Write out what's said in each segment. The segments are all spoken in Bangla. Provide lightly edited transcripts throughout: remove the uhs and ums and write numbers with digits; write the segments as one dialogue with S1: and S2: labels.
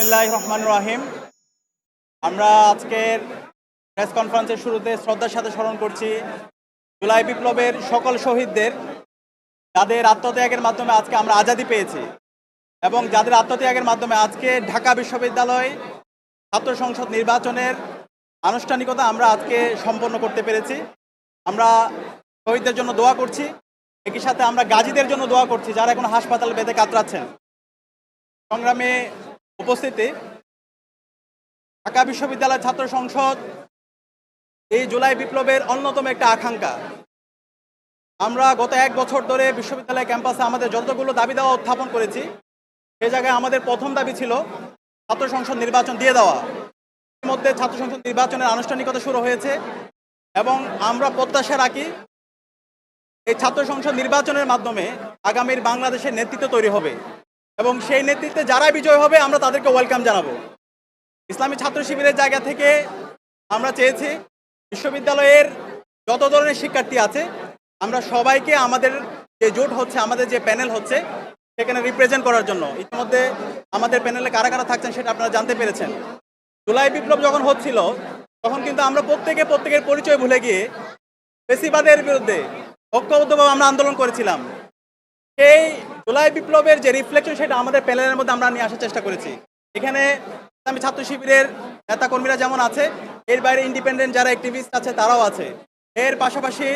S1: বিসমিল্লাহির রহমানির রহিম। আমরা আজকের প্রেস কনফারেন্সের শুরুতে শ্রদ্ধার সাথে স্মরণ করছি জুলাই বিপ্লবের সকল শহীদদের, যাদের আত্মত্যাগের মাধ্যমে আজকে আমরা আজাদি পেয়েছি এবং যাদের আত্মত্যাগের মাধ্যমে আজকে ঢাকা বিশ্ববিদ্যালয় ছাত্র সংসদ নির্বাচনের আনুষ্ঠানিকতা আমরা আজকে সম্পন্ন করতে পেরেছি। আমরা শহীদদের জন্য দোয়া করছি, একই সাথে আমরা গাজীদের জন্য দোয়া করছি যারা এখন হাসপাতালে বেঁধে কাতরাচ্ছেন। সংগ্রামে উপস্থিতি, ঢাকা বিশ্ববিদ্যালয় ছাত্র সংসদ এই জুলাই বিপ্লবের অন্যতম একটা আকাঙ্ক্ষা। আমরা গত 1 বছর ধরে বিশ্ববিদ্যালয় ক্যাম্পাসে আমাদের যতগুলো দাবি দেওয়া উত্থাপন করেছি, সে জায়গায় আমাদের প্রথম দাবি ছিল ছাত্র সংসদ নির্বাচন দিয়ে দেওয়া। এর মধ্যে ছাত্র সংসদ নির্বাচনের আনুষ্ঠানিকতা শুরু হয়েছে এবং আমরা প্রত্যাশা রাখি এই ছাত্র সংসদ নির্বাচনের মাধ্যমে আগামীর বাংলাদেশের নেতৃত্ব তৈরি হবে এবং সেই নেতৃত্বে যারা বিজয় হবে আমরা তাদেরকে ওয়েলকাম জানাবো। ইসলামী ছাত্র শিবিরের জায়গা থেকে আমরা চেয়েছি বিশ্ববিদ্যালয়ের যত ধরনের শিক্ষার্থী আছে আমরা সবাইকে আমাদের যে জোট হচ্ছে, আমাদের যে প্যানেল হচ্ছে সেখানে রিপ্রেজেন্ট করার জন্য। ইতিমধ্যে আমাদের প্যানেলে কারা কারা থাকছেন সেটা আপনারা জানতে পেরেছেন। জুলাই বিপ্লব যখন হচ্ছিল তখন কিন্তু আমরা প্রত্যেকের পরিচয় ভুলে গিয়ে ফ্যাসিবাদের বিরুদ্ধে ঐক্যবদ্ধভাবে আমরা আন্দোলন করেছিলাম। সেই জুলাই বিপ্লবের যে রিফ্লেকশন সেটা আমাদের প্যানেলের মধ্যে আমরা নিয়ে আসার চেষ্টা করেছি। এখানে ইসলামী ছাত্র শিবিরের নেতাকর্মীরা যেমন আছে, এর বাইরে ইন্ডিপেন্ডেন্ট যারা অ্যাক্টিভিস্ট আছে তারাও আছে। এর পাশাপাশি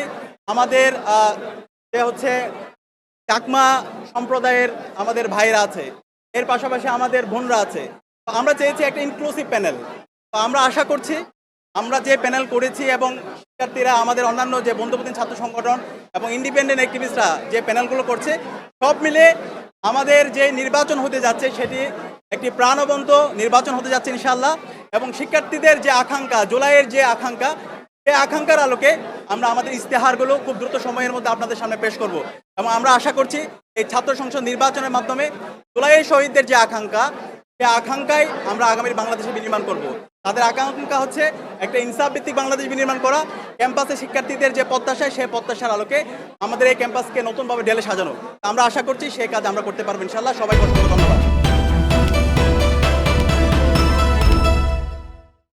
S1: আমাদের যে হচ্ছে চাকমা সম্প্রদায়ের আমাদের ভাইরা আছে, এর পাশাপাশি আমাদের বোনরা আছে। তো আমরা চেয়েছি একটা ইনক্লুসিভ প্যানেল। তো আমরা আশা করছি আমরা যে প্যানেল করেছি এবং শিক্ষার্থীরা, আমাদের অন্যান্য যে বন্ধুপ্রতিম ছাত্র সংগঠন এবং ইন্ডিপেন্ডেন্ট অ্যাক্টিভিস্টরা যে প্যানেলগুলো করছে, সব মিলে আমাদের যে নির্বাচন হতে যাচ্ছে সেটি একটি প্রাণবন্ত নির্বাচন হতে যাচ্ছে ইনশাআল্লাহ। এবং শিক্ষার্থীদের যে আকাঙ্ক্ষা, জুলাইয়ের যে আকাঙ্ক্ষা, সেই আকাঙ্ক্ষার আলোকে আমরা আমাদের ইস্তেহারগুলো খুব দ্রুত সময়ের মধ্যে আপনাদের সামনে পেশ করব এবং আমরা আশা করছি এই ছাত্র সংসদ নির্বাচনের মাধ্যমে জুলাইয়ের শহীদদের যে আকাঙ্ক্ষা, সেই আকাঙ্ক্ষায় আমরা আগামীর বাংলাদেশে বিনির্মাণ করব। তাদের আকাঙ্ক্ষা হচ্ছে একটা ইনসাফ ভিত্তিক বাংলাদেশ বিনির্মাণ করা, ক্যাম্পাসে শিক্ষার্থীদের যে প্রত্যাশা সেই প্রত্যাশার আলোকে আমাদের এই ক্যাম্পাসকে নতুনভাবে ঢেলে সাজানো। আমরা আশা করছি সেই কাজ আমরা করতে পারবো ইনশাআল্লাহ। সবাইকে অসংখ্য ধন্যবাদ।